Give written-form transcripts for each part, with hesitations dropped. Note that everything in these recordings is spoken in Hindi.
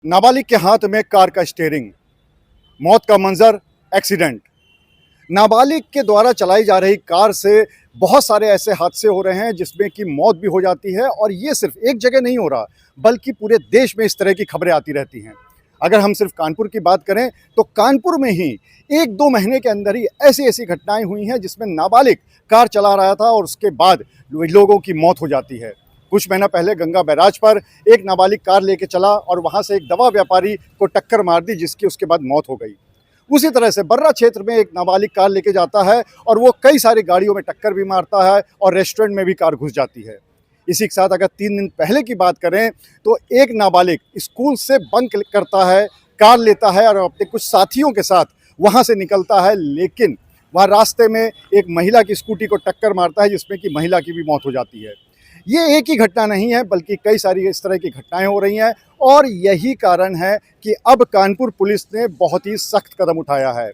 नाबालिग के हाथ में कार का स्टीयरिंग, मौत का मंजर, एक्सीडेंट। नाबालिग के द्वारा चलाई जा रही कार से बहुत सारे ऐसे हादसे हो रहे हैं जिसमें कि मौत भी हो जाती है, और ये सिर्फ एक जगह नहीं हो रहा बल्कि पूरे देश में इस तरह की खबरें आती रहती हैं। अगर हम सिर्फ कानपुर की बात करें तो कानपुर में ही 1-2 महीने के अंदर ही ऐसी ऐसी घटनाएं हुई हैं जिसमें नाबालिग कार चला रहा था और उसके बाद लोगों की मौत हो जाती है। कुछ महीना पहले गंगा बैराज पर एक नाबालिग कार लेके चला और वहां से एक दवा व्यापारी को टक्कर मार दी, जिसकी उसके बाद मौत हो गई। उसी तरह से बर्रा क्षेत्र में एक नाबालिग कार लेके जाता है और वो कई सारी गाड़ियों में टक्कर भी मारता है और रेस्टोरेंट में भी कार घुस जाती है। इसी के साथ अगर 3 दिन पहले की बात करें तो एक नाबालिग स्कूल से बंक करता है, कार लेता है और अपने कुछ साथियों के साथ वहां से निकलता है, लेकिन वह रास्ते में एक महिला की स्कूटी को टक्कर मारता है जिसमें कि महिला की भी मौत हो जाती है। ये एक ही घटना नहीं है बल्कि कई सारी इस तरह की घटनाएं हो रही हैं, और यही कारण है कि अब कानपुर पुलिस ने बहुत ही सख्त कदम उठाया है।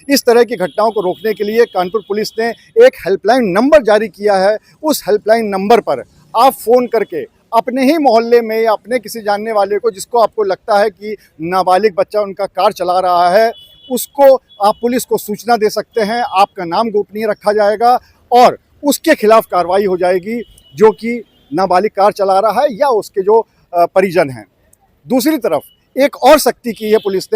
इस तरह की घटनाओं को रोकने के लिए कानपुर पुलिस ने एक हेल्पलाइन नंबर जारी किया है। उस हेल्पलाइन नंबर पर आप फ़ोन करके अपने ही मोहल्ले में या अपने किसी जानने वाले को, जिसको आपको लगता है कि नाबालिग बच्चा उनका कार चला रहा है, उसको आप पुलिस को सूचना दे सकते हैं। आपका नाम गोपनीय रखा जाएगा और उसके खिलाफ कार्रवाई हो जाएगी जो कि नाबालिग कार चला रहा है या उसके जो परिजन हैं। दूसरी तरफ एक और सख्ती की है पुलिस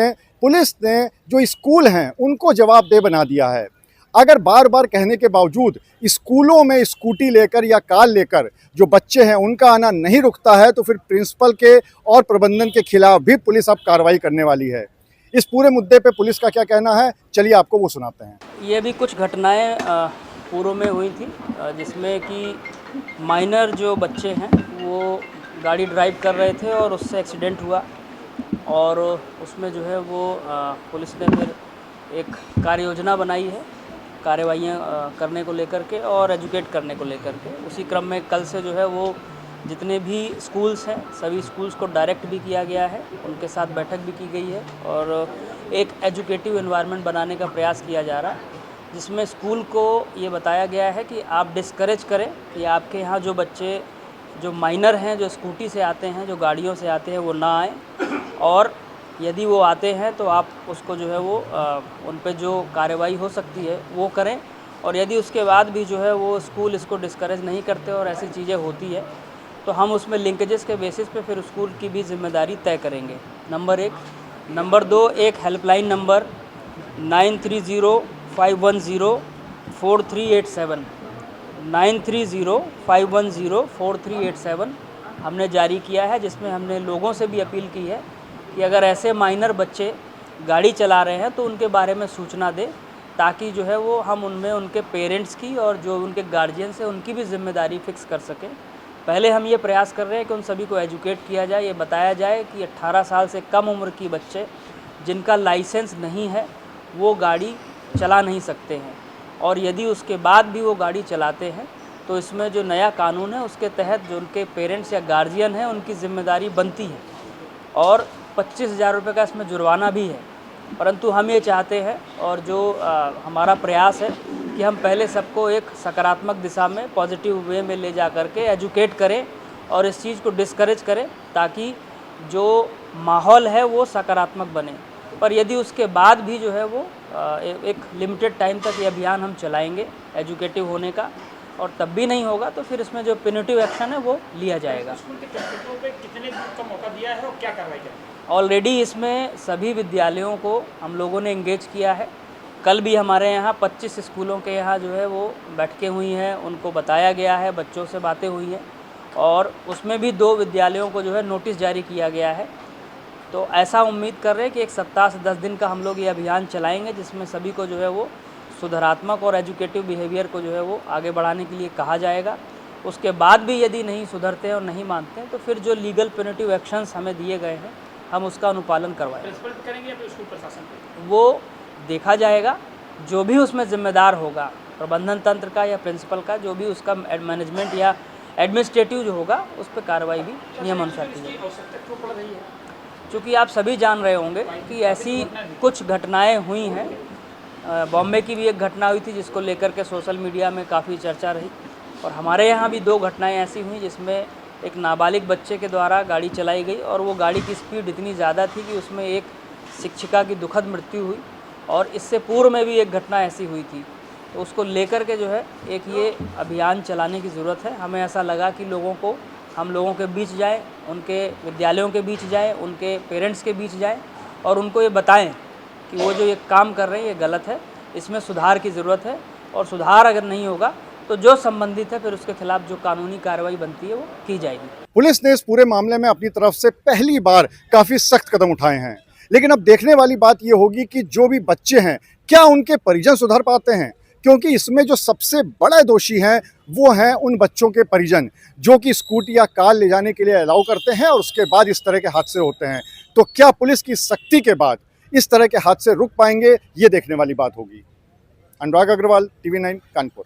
ने जो स्कूल हैं उनको जवाबदेह बना दिया है। अगर बार बार कहने के बावजूद स्कूलों में स्कूटी लेकर या कार लेकर जो बच्चे हैं उनका आना नहीं रुकता है तो फिर प्रिंसिपल के और प्रबंधन के खिलाफ भी पुलिस अब कार्रवाई करने वाली है। इस पूरे मुद्दे पे पुलिस का क्या कहना है, चलिए आपको वो सुनाते हैं। ये भी कुछ घटनाएं पूर्व में हुई थी, जिसमें कि माइनर जो बच्चे हैं वो गाड़ी ड्राइव कर रहे थे और उससे एक्सीडेंट हुआ, और उसमें जो है वो पुलिस ने फिर एक कार्य योजना बनाई है कार्रवाइयाँ करने को लेकर के और एजुकेट करने को लेकर के। उसी क्रम में कल से जो है वो जितने भी स्कूल्स हैं सभी स्कूल्स को डायरेक्ट भी किया गया है, उनके साथ बैठक भी की गई है और एक एजुकेटिव एनवायरनमेंट बनाने का प्रयास किया जा रहा है, जिसमें स्कूल को ये बताया गया है कि आप डिस्करेज करें कि आपके यहाँ जो बच्चे जो माइनर हैं, जो स्कूटी से आते हैं, जो गाड़ियों से आते हैं, वो ना आएँ, और यदि वो आते हैं तो आप उसको जो है वो उन पे जो कार्रवाई हो सकती है वो करें, और यदि उसके बाद भी जो है वो स्कूल इसको डिस्करेज नहीं करते और ऐसी चीज़ें होती है तो हम उसमें लिंकेजेस के बेसिस पे फिर स्कूल की भी जिम्मेदारी तय करेंगे। नंबर 1। नंबर 2, एक हेल्पलाइन नंबर 9305104387 9305104387 हमने जारी किया है, जिसमें हमने लोगों से भी अपील की है कि अगर ऐसे माइनर बच्चे गाड़ी चला रहे हैं तो उनके बारे में सूचना दें, ताकि जो है वो हम उनमें उनके पेरेंट्स की और जो उनके गार्जियंस हैं उनकी भी जिम्मेदारी फ़िक्स कर सकें। पहले हम ये प्रयास कर रहे हैं कि उन सभी को एजुकेट किया जाए, ये बताया जाए कि 18 साल से कम उम्र की बच्चे जिनका लाइसेंस नहीं है वो गाड़ी चला नहीं सकते हैं, और यदि उसके बाद भी वो गाड़ी चलाते हैं तो इसमें जो नया कानून है उसके तहत जो उनके पेरेंट्स या गार्जियन हैं उनकी ज़िम्मेदारी बनती है, और 25,000 रुपये का इसमें जुर्माना भी है। परंतु हम ये चाहते हैं और जो हमारा प्रयास है कि हम पहले सबको एक सकारात्मक दिशा में पॉजिटिव वे में ले जा कर के एजुकेट करें और इस चीज़ को डिस्करेज करें, ताकि जो माहौल है वो सकारात्मक बने। पर यदि उसके बाद भी जो है वो एक लिमिटेड टाइम तक ये अभियान हम चलाएंगे एजुकेटिव होने का, और तब भी नहीं होगा तो फिर इसमें जो पेनल्टी एक्शन है वो लिया जाएगा। स्कूल के प्रिंसिपल पे कितने दिन का मौका दिया है और क्या कार्रवाई करेंगे? ऑलरेडी इसमें सभी विद्यालयों को हम लोगों ने एंगेज किया है। कल भी हमारे यहाँ 25 स्कूलों के यहाँ जो है वो बैठकें हुई हैं, उनको बताया गया है, बच्चों से बातें हुई हैं, और उसमें भी 2 विद्यालयों को जो है नोटिस जारी किया गया है। तो ऐसा उम्मीद कर रहे हैं कि एक सप्ताह से 10 दिन का हम लोग ये अभियान चलाएंगे, जिसमें सभी को जो है वो सुधारात्मक और एजुकेटिव बिहेवियर को जो है वो आगे बढ़ाने के लिए कहा जाएगा। उसके बाद भी यदि नहीं सुधरते हैं और नहीं मानते हैं तो फिर जो लीगल पेनल्टी एक्शंस हमें दिए गए हैं हम उसका अनुपालन करवाएं। प्रिंसिपल पे करेंगे या फिर स्कूल प्रशासन पे? वो देखा जाएगा, जो भी उसमें जिम्मेदार होगा, प्रबंधन तंत्र का या प्रिंसिपल का, जो भी उसका मैनेजमेंट या एडमिनिस्ट्रेटिव जो होगा उस पर कार्रवाई भी नियमानुसार की जाएगी। आवश्यकता क्यों पड़ रही है? चूँकि आप सभी जान रहे होंगे कि ऐसी कुछ घटनाएं हुई हैं। बॉम्बे की भी एक घटना हुई थी जिसको लेकर के सोशल मीडिया में काफ़ी चर्चा रही, और हमारे यहाँ भी 2 घटनाएं ऐसी हुई जिसमें एक नाबालिग बच्चे के द्वारा गाड़ी चलाई गई और वो गाड़ी की स्पीड इतनी ज़्यादा थी कि उसमें एक शिक्षिका की दुखद मृत्यु हुई और इससे पूर्व में भी एक घटना ऐसी हुई थी। तो उसको लेकर के जो है एक ये अभियान चलाने की ज़रूरत है। हमें ऐसा लगा कि हम लोगों के बीच जाएं, उनके विद्यालयों के बीच जाएं, उनके पेरेंट्स के बीच जाएं और उनको ये बताएं कि वो जो ये काम कर रहे हैं ये गलत है, इसमें सुधार की ज़रूरत है और सुधार अगर नहीं होगा तो जो संबंधित है फिर उसके खिलाफ जो कानूनी कार्रवाई बनती है वो की जाएगी। पुलिस ने इस पूरे मामले में अपनी तरफ से पहली बार काफ़ी सख्त कदम उठाए हैं, लेकिन अब देखने वाली बात ये होगी कि जो भी बच्चे हैं क्या उनके परिजन सुधर पाते हैं, क्योंकि इसमें जो सबसे बड़ा दोषी हैं वो हैं उन बच्चों के परिजन जो कि स्कूटी या कार ले जाने के लिए अलाउ करते हैं और उसके बाद इस तरह के हादसे होते हैं। तो क्या पुलिस की सख्ती के बाद इस तरह के हादसे रुक पाएंगे, ये देखने वाली बात होगी। अनुराग अग्रवाल, TV9 कानपुर।